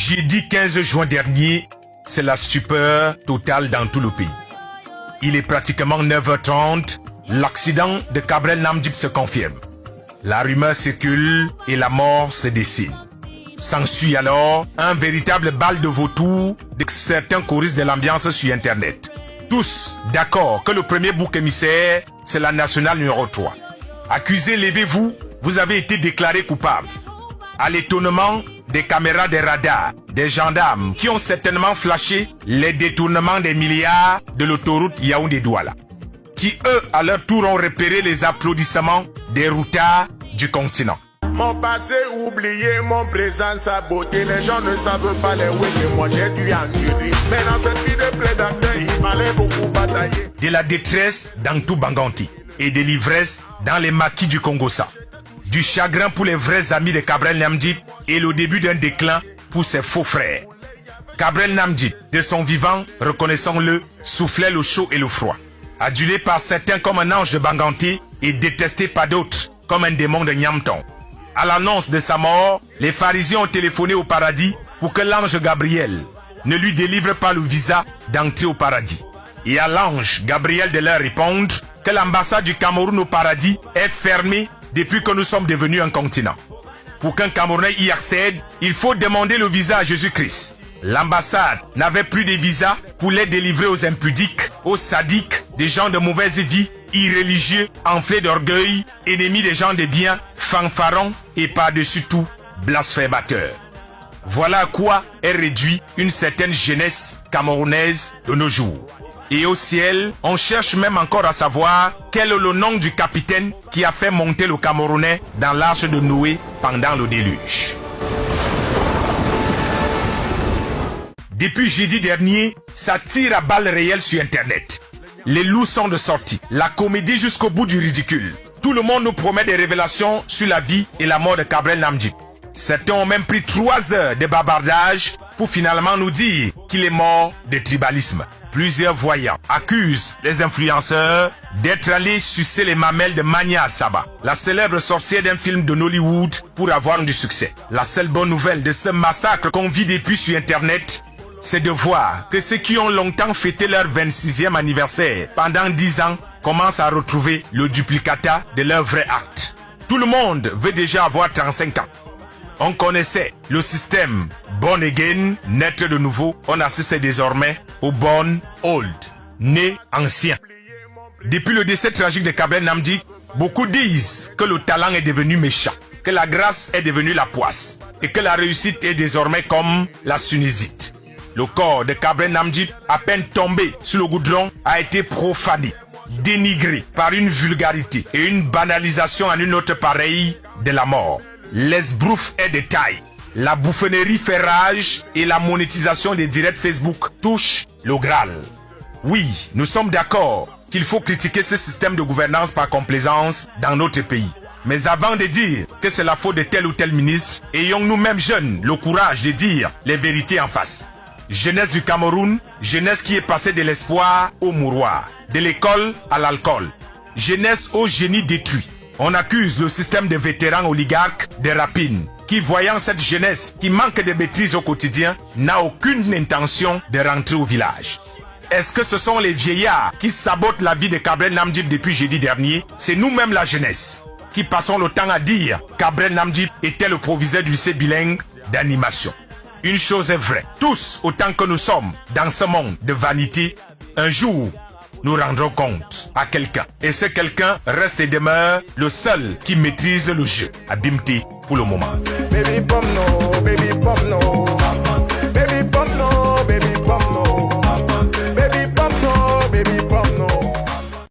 Jeudi 15 juin dernier, c'est la stupeur totale dans tout le pays. Il est pratiquement 9h30, l'accident de Cabrel Namdjip se confirme. La rumeur circule et la mort se dessine. S'ensuit alors un véritable bal de vautours de certains choristes de l'ambiance sur Internet. Tous d'accord que le premier bouc émissaire, c'est la nationale numéro 3. Accusés, levez-vous, vous avez été déclaré coupable. À l'étonnement des caméras des radars, des gendarmes qui ont certainement flashé les détournements des milliards de l'autoroute Yaoundé-Douala, qui eux, à leur tour, ont repéré les applaudissements des routards du continent. Mon passé oublié, mon présent saboté. Les gens ne savent pas les oui que moi j'ai dû endurer. Mais dans cette vie de prédateur, il fallait beaucoup batailler. De la détresse dans tout Banganti et de l'ivresse dans les maquis du Congo-Ça. Du chagrin pour les vrais amis de Cabrel Namdjip et le début d'un déclin pour ses faux frères. Cabrel Namdjip, de son vivant, reconnaissons-le, soufflait le chaud et le froid. Adulé par certains comme un ange de Banganti et détesté par d'autres comme un démon de Nyamton. À l'annonce de sa mort, les pharisiens ont téléphoné au paradis pour que l'ange Gabriel ne lui délivre pas le visa d'entrer au paradis. Et à l'ange Gabriel de leur répondre que l'ambassade du Cameroun au paradis est fermée depuis que nous sommes devenus un continent. Pour qu'un Camerounais y accède, il faut demander le visa à Jésus-Christ. L'ambassade n'avait plus de visa pour les délivrer aux impudiques, aux sadiques, des gens de mauvaise vie, irréligieux, enflés d'orgueil, ennemis des gens de bien, fanfarons et par-dessus tout, blasphémateurs. Voilà à quoi est réduit une certaine jeunesse camerounaise de nos jours. Et au ciel, on cherche même encore à savoir quel est le nom du capitaine qui a fait monter le Camerounais dans l'arche de Noé pendant le déluge. Depuis jeudi dernier, ça tire à balles réelles sur Internet. Les loups sont de sortie, la comédie jusqu'au bout du ridicule. Tout le monde nous promet des révélations sur la vie et la mort de Cabrel Namdjip. Certains ont même pris 3 heures de bavardage pour finalement nous dire qu'il est mort de tribalisme. Plusieurs voyants accusent les influenceurs d'être allés sucer les mamelles de Mania Asaba, la célèbre sorcière d'un film de Nollywood, pour avoir du succès. La seule bonne nouvelle de ce massacre qu'on vit depuis sur Internet, c'est de voir que ceux qui ont longtemps fêté leur 26e anniversaire pendant 10 ans commencent à retrouver le duplicata de leur vrai acte. Tout le monde veut déjà avoir 35 ans. On connaissait le système born again, naître de nouveau. On assiste désormais au born old, né ancien. Depuis le décès tragique de Cabrel Namdjip, beaucoup disent que le talent est devenu méchant, que la grâce est devenue la poisse et que la réussite est désormais comme la sinusite. Le corps de Cabrel Namdjip, à peine tombé sur le goudron, a été profané, dénigré par une vulgarité et une banalisation en une autre pareille de la mort. L'esbrouf est de taille. La bouffonnerie fait rage et la monétisation des directs Facebook touche le Graal. Oui, nous sommes d'accord qu'il faut critiquer ce système de gouvernance par complaisance dans notre pays. Mais avant de dire que c'est la faute de tel ou tel ministre, ayons nous-mêmes jeunes le courage de dire les vérités en face. Jeunesse du Cameroun, jeunesse qui est passée de l'espoir au mouroir, de l'école à l'alcool. Jeunesse au génie détruit. On accuse le système de vétérans oligarques de rapine, qui voyant cette jeunesse qui manque de maîtrise au quotidien, n'a aucune intention de rentrer au village. Est-ce que ce sont les vieillards qui sabotent la vie de Cabrel Namdjip depuis jeudi dernier? C'est nous-mêmes la jeunesse, qui passons le temps à dire Cabrel Namdjip était le proviseur du lycée bilingue d'animation. Une chose est vraie, tous autant que nous sommes dans ce monde de vanité, un jour, nous rendrons compte à quelqu'un. Et ce quelqu'un reste et demeure le seul qui maîtrise le jeu. À Bimti pour le moment. Baby,